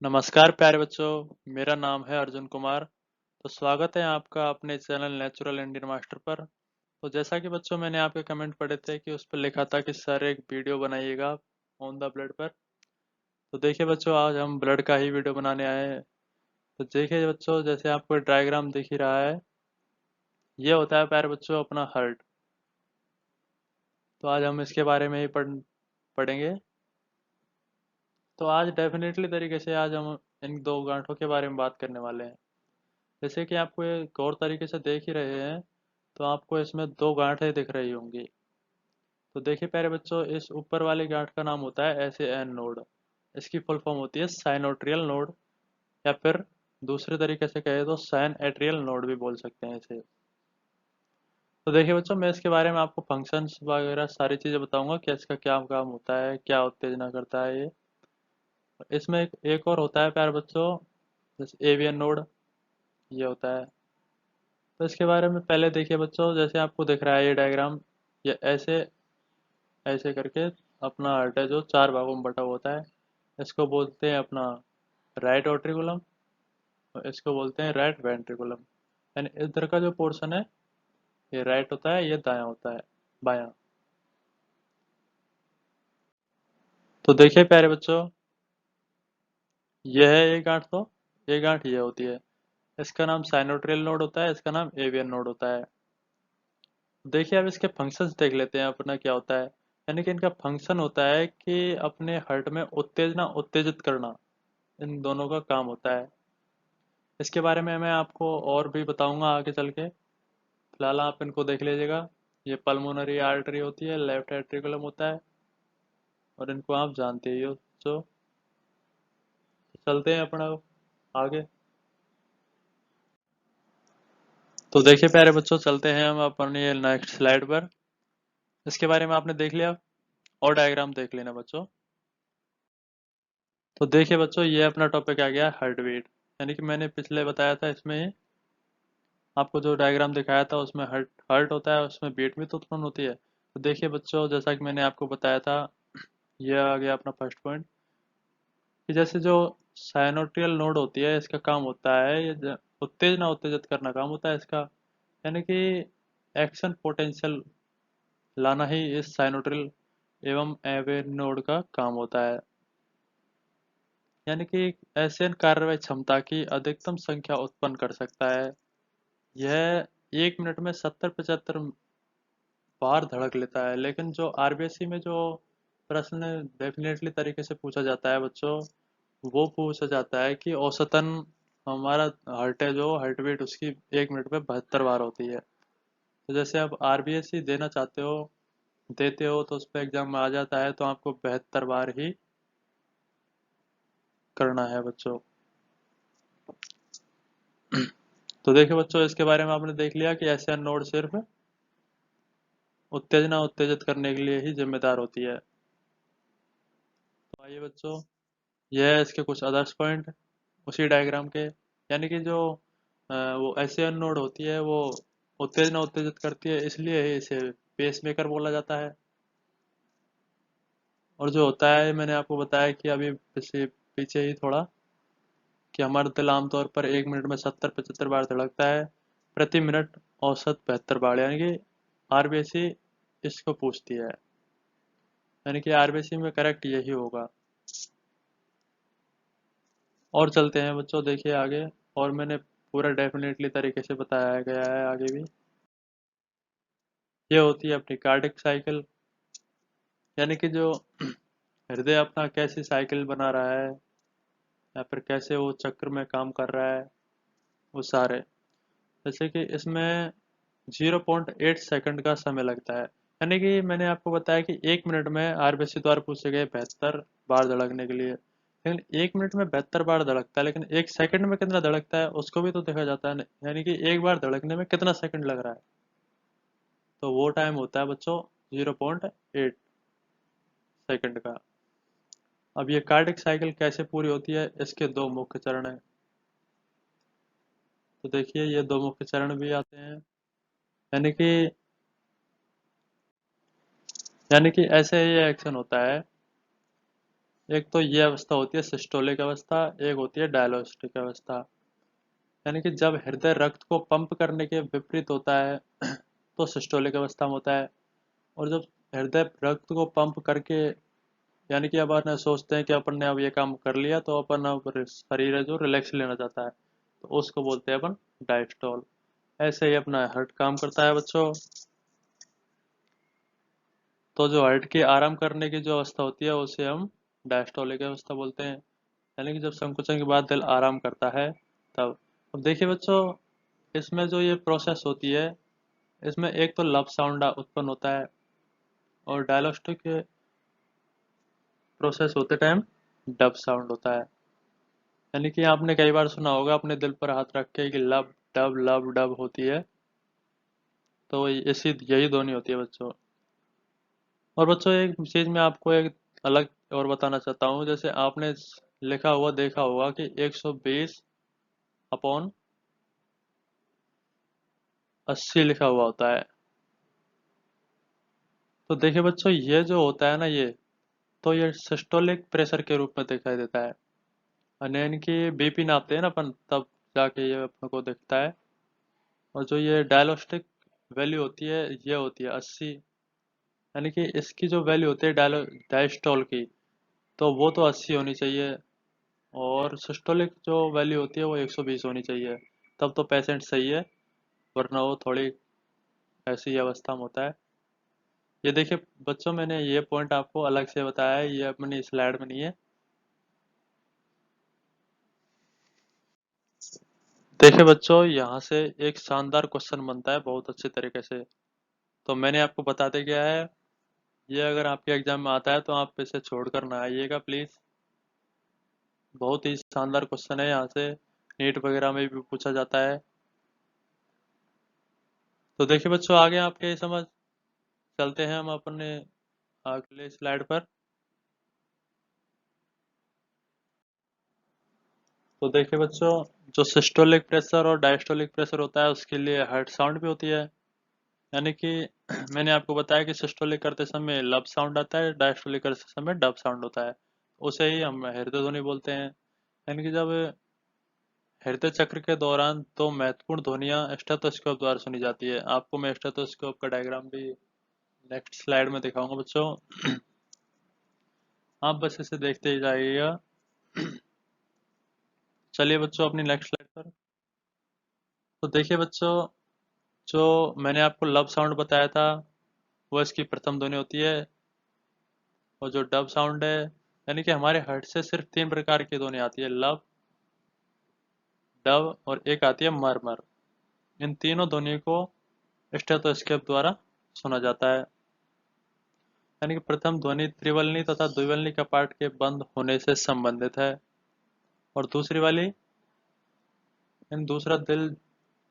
नमस्कार प्यारे बच्चों, मेरा नाम है अर्जुन कुमार। तो स्वागत है आपका अपने चैनल नेचुरल इंडियन मास्टर पर। तो जैसा कि बच्चों मैंने आपके कमेंट पढ़े थे कि उस पर लिखा था कि सर एक वीडियो बनाइएगा ऑन द ब्लड पर। तो देखिए बच्चों, आज हम ब्लड का ही वीडियो बनाने आए हैं। तो देखिए बच्चों, जैसे आपको डायग्राम दिख ही रहा है, ये होता है प्यारे बच्चों अपना हार्ट। तो आज हम इसके बारे में ही पढ़ेंगे। तो आज डेफिनेटली तरीके से आज हम इन दो गांठों के बारे में बात करने वाले हैं। जैसे कि आपको ये गौर तरीके से देख ही रहे हैं, तो आपको इसमें दो गांठें दिख रही होंगी। तो देखिए प्यारे बच्चों, इस ऊपर वाली गांठ का नाम होता है SAN नोड। इसकी फुल फॉर्म होती है साइनोट्रियल नोड, या फिर दूसरे तरीके से कहे तो साइन एट्रियल नोड भी बोल सकते हैं इसे। तो देखिए बच्चों, मैं इसके बारे में आपको फंक्शंस वगैरह सारी चीज़ें बताऊंगा कि इसका क्या काम होता है, क्या उत्तेजना करता है ये। इसमें एक और होता है प्यारे बच्चों, जैसे एवियन नोड, ये होता है। तो इसके बारे में पहले देखिए बच्चों, जैसे आपको दिख रहा है ये डायग्राम, ये ऐसे ऐसे करके अपना हार्ट है जो चार भागों में बटा हुआ होता है। इसको बोलते हैं अपना राइट ऑट्रिकुलम, और इसको बोलते हैं राइट वेंट्रिकुलम। यानी इधर का जो पोर्शन है ये राइट होता है, ये दायां होता है, बायां। तो देखिए प्यारे बच्चों, ये है ये गांठ। तो ये गांठ ये होती है, इसका नाम साइनोट्रियल नोड होता है, इसका नाम एवियन नोड होता है। देखिए अब इसके फंक्शंस देख लेते हैं अपना क्या होता है। यानी कि इनका फंक्शन होता है कि अपने हार्ट में उत्तेजना उत्तेजित करना, इन दोनों का काम होता है। इसके बारे में मैं आपको और भी बताऊंगा आगे चल के। फिलहाल आप इनको देख लीजिएगा। ये पल्मोनरी आर्टरी होती है, लेफ्ट एट्रिकुलम होता है, और इनको आप जानते ही हो। तो चलते हैं अपना आगे। तो देखिए प्यारे बच्चों, चलते हैं हम अपनी नेक्स्ट स्लाइड पर। इसके बारे में आपने देख लिया, और डायग्राम देख लेना बच्चों। तो देखिए बच्चों, ये अपना टॉपिक आ गया हार्ट बीट। यानी कि मैंने पिछले बताया था इसमें ही, आपको जो डायग्राम दिखाया था उसमें हार्ट हार्ट होता है, उसमें बीट भी तो उत्पन्न होती है। तो देखिए बच्चों, जैसा कि मैंने आपको बताया था, ये आ गया अपना फर्स्ट पॉइंट, कि जैसे जो साइनोट्रियल नोड होती है, इसका काम होता है ये उत्तेजना उत्तेजित करना काम होता है इसका। यानी कि एक्शन पोटेंशियल लाना ही इस साइनोट्रियल एवं एवे नोड का काम होता है। यानी कि ऐसे कार्रवाई क्षमता की अधिकतम संख्या उत्पन्न कर सकता है। यह 1 मिनट में 70-75 बार धड़क लेता है। लेकिन जो RBC में जो प्रश्न डेफिनेटली तरीके से पूछा जाता है बच्चों, वो पूछा जाता है कि औसतन हमारा हार्ट है जो हार्ट बीट उसकी 1 मिनट में 72 बार होती है। तो जैसे आप RBC देना चाहते हो, देते हो, तो उस पर एग्जाम में आ जाता है, तो आपको 72 बार ही करना है बच्चों। तो देखिए बच्चों, इसके बारे में आपने देख लिया कि SN नोड सिर्फ उत्तेजना उत्तेजित करने के लिए ही जिम्मेदार होती है। तो आइए बच्चों, यह है इसके कुछ अदर्स पॉइंट उसी डायग्राम के। यानी कि जो वो SN नोड होती है, वो उत्तेजना उत्तेजित करती है, इसलिए ही इसे पेस मेकर बोला जाता है। और जो होता है, मैंने आपको बताया कि अभी पीछे पीछे ही थोड़ा, कि हमारा दिल आमतौर पर 1 मिनट में 70-75 बार धड़कता है, प्रति मिनट औसत 72 बार। यानी कि RBC इसको पूछती है, यानी कि RBC में करेक्ट यही होगा। और चलते हैं बच्चों, देखिए आगे। और मैंने पूरा डेफिनेटली तरीके से बताया गया है आगे भी। ये होती है अपनी कार्डिक साइकिल। यानी कि जो हृदय अपना कैसी साइकिल बना रहा है, या फिर कैसे वो चक्र में काम कर रहा है, वो सारे। जैसे कि इसमें 0.8 सेकंड का समय लगता है। यानी कि मैंने आपको बताया कि 1 मिनट में RBC द्वारा पूछे गए 72 बार धड़कने के लिए, लेकिन 1 मिनट में 72 बार धड़कता है, लेकिन 1 सेकंड में कितना धड़कता है उसको भी तो देखा जाता है। यानी कि एक बार धड़कने में कितना सेकंड लग रहा है, तो वो टाइम होता है बच्चों 0.8 सेकंड का। अब ये कार्डिक साइकिल कैसे पूरी होती है, इसके दो मुख्य चरण हैं। तो देखिए, ये दो मुख्य चरण भी आते हैं। यानी कि यानी कि ऐसे ये एक्शन होता है एक तो ये अवस्था होती है सिस्टोलिक अवस्था, एक होती है डायलोस्टिक अवस्था। यानी कि जब हृदय रक्त को पंप करने के विपरीत होता है तो सिस्टोलिक अवस्था में होता है। और जब हृदय रक्त को पंप करके, यानी कि अपन सोचते हैं कि अपन ने अब ये काम कर लिया तो अपन अब शरीर है जो रिलैक्स लेना चाहता है, तो उसको बोलते हैं अपन डायस्टोल। ऐसे ही अपना हार्ट काम करता है बच्चों। तो जो हार्ट की आराम करने की जो अवस्था होती है उसे हम डायस्टोलिक अवस्था बोलते हैं। यानी कि जब संकुचन के बाद दिल आराम करता है तब। अब देखिए बच्चों, इसमें जो ये प्रोसेस होती है, इसमें एक तो लब साउंड उत्पन्न होता है, और डायलोस्टिक प्रोसेस होते टाइम डब साउंड होता है। यानी कि आपने कई बार सुना होगा अपने दिल पर हाथ रख के कि लब डब होती है, तो इसी यही ध्वनि होती है बच्चों। और बच्चों एक चीज मैं आपको एक अलग और बताना चाहता हूँ। जैसे आपने लिखा हुआ देखा होगा कि 120 अपॉन 80 लिखा हुआ होता है। तो देखिए बच्चों, ये जो होता है ना, ये तो ये सिस्टोलिक प्रेशर के रूप में दिखाई देता है। और यानी कि बीपी नापते हैं ना अपन, तब जाके ये अपने को दिखता है। और जो ये डायलोस्टिक वैल्यू होती है ये होती है 80। यानी कि इसकी जो वैल्यू होती है डायस्टोल की, तो वो तो 80 होनी चाहिए। और सिस्टोलिक जो वैल्यू होती है वो 120 होनी चाहिए, तब तो पेशेंट सही है। वरना वो थोड़ी ऐसी अवस्था में होता है। ये देखिए बच्चों, मैंने ये पॉइंट आपको अलग से बताया है, ये अपनी स्लाइड में नहीं है। देखिए बच्चों, यहाँ से एक शानदार क्वेश्चन बनता है बहुत अच्छे तरीके से। तो मैंने आपको बताते क्या है, ये अगर आपके एग्जाम में आता है तो आप इसे छोड़ कर ना आइएगा प्लीज़। बहुत ही शानदार क्वेश्चन है, यहाँ से नीट वगैरह में भी पूछा जाता है। तो देखिए बच्चों, आगे आपके समझ चलते हैं हम अपने अगले स्लाइड पर। तो देखिए बच्चों, जो सिस्टोलिक प्रेशर और डायस्टोलिक प्रेशर होता है उसके लिए हार्ट साउंड भी होती है। यानी कि मैंने आपको बताया कि सिस्टोलिक करते समय लब साउंड आता है, डायस्टोलिक करते समय डब साउंड होता है। उसे ही हम हृदय ध्वनि बोलते हैं। यानी कि जब हृदय चक्र के दौरान दो महत्वपूर्ण ध्वनियां स्टेथोस्कोप द्वारा सुनी जाती है। आपको मैं स्टेथोस्कोप का डायग्राम भी नेक्स्ट स्लाइड में दिखाऊंगा बच्चों। आप बस इसे देखते ही जाइएगा। चलिए बच्चों अपनी नेक्स्ट स्लाइड पर। तो देखिए बच्चों, जो मैंने आपको लब साउंड बताया था वो इसकी प्रथम ध्वनि होती है। और जो डब साउंड है, यानी कि हमारे हार्ट से सिर्फ 3 प्रकार की ध्वनि आती है, लब, डब और एक आती है मरमर। इन तीनों ध्वनि को स्टेथोस्कोप द्वारा सुना जाता है। यानी कि प्रथम ध्वनि त्रिवलनी तथा द्विवलनी कपाट के बंद होने से संबंधित है। और दूसरी वाली, इन दूसरा दिल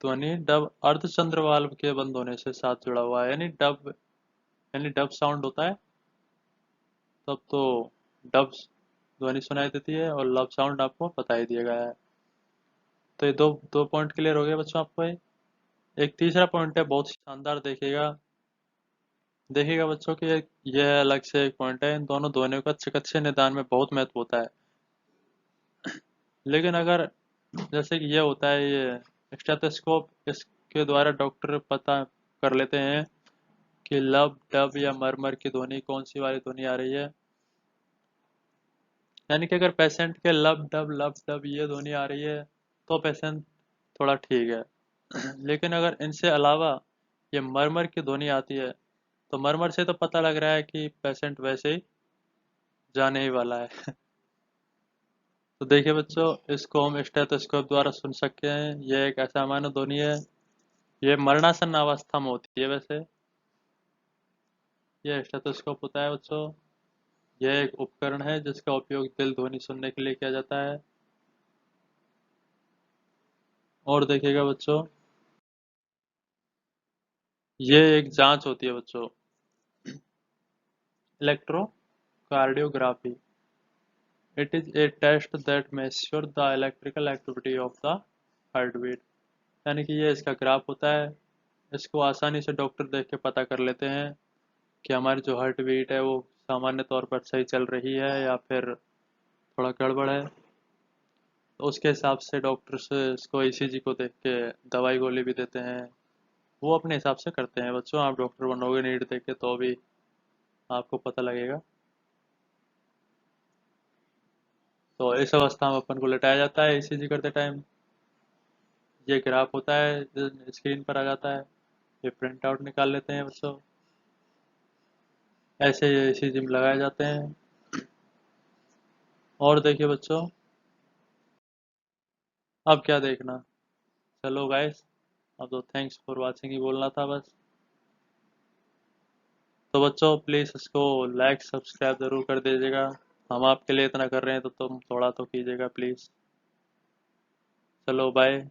ध्वनि डब अर्धचंद्र वाल्व के बंद होने से साथ जुड़ा हुआ है। यानी डब साउंड होता है तब तो डब ध्वनि सुनाई देती है, और लब साउंड आपको बता ही दिया गया है। तो ये दो दो पॉइंट क्लियर हो गए बच्चों आपको। एक तीसरा पॉइंट है बहुत शानदार, देखिएगा देखिएगा बच्चों कि यह अलग से एक पॉइंट है। इन दोनों ध्वनियों का चिकित्सीय निदान में बहुत महत्व होता है। लेकिन अगर जैसे कि ये होता है, ये स्टेथोस्कोप, इसके द्वारा डॉक्टर पता कर लेते हैं कि लब डब या मरमर की ध्वनि कौन सी वाली ध्वनि आ रही है। यानी कि अगर पेशेंट के लब डब ये ध्वनि आ रही है तो पेशेंट थोड़ा ठीक है। लेकिन अगर इनसे अलावा ये मरमर की ध्वनि आती है, तो मरमर से तो पता लग रहा है कि पेशेंट वैसे ही जाने ही वाला है। तो देखिए बच्चों, इसको हम स्टेथोस्कोप द्वारा सुन सकते हैं। यह एक असामान्य ध्वनि है। ये मरणासन अवस्था में होती है वैसे। यह स्टेथोस्कोप होता है बच्चों। यह एक उपकरण है जिसका उपयोग दिल ध्वनि सुनने के लिए किया जाता है। और देखिएगा बच्चों, ये एक जांच होती है बच्चों, electrocardiography. It is a test that measure the electrical activity of the heartbeat. यानी कि ये इसका ग्राफ होता है। इसको आसानी से डॉक्टर देख के पता कर लेते हैं कि हमारी जो हार्ट बीट है वो सामान्य तौर पर सही चल रही है या फिर थोड़ा गड़बड़ है, तो उसके हिसाब से डॉक्टर्स इसको ईसीजी को देख के दवाई गोली भी देते हैं। वो अपने हिसाब से करते हैं बच्चों। आप डॉक्टर बनोगे नीट देख के तो भी आपको पता लगेगा। तो इस अवस्था में अपन को लेटाया जाता है ईसीजी करते टाइम। ये ग्राफ होता है, स्क्रीन पर आ जाता है। ये प्रिंट आउट निकाल लेते हैं बच्चों। ऐसे ये ईसीजी में लगाए जाते हैं। और देखिए बच्चों, अब क्या देखना। चलो गाइस, अब तो थैंक्स फॉर वाचिंग ही बोलना था बस। तो बच्चों प्लीज़ इसको लाइक सब्सक्राइब ज़रूर कर दीजिएगा। हम आपके लिए इतना कर रहे हैं तो तुम थोड़ा तो कीजिएगा प्लीज़। चलो बाय।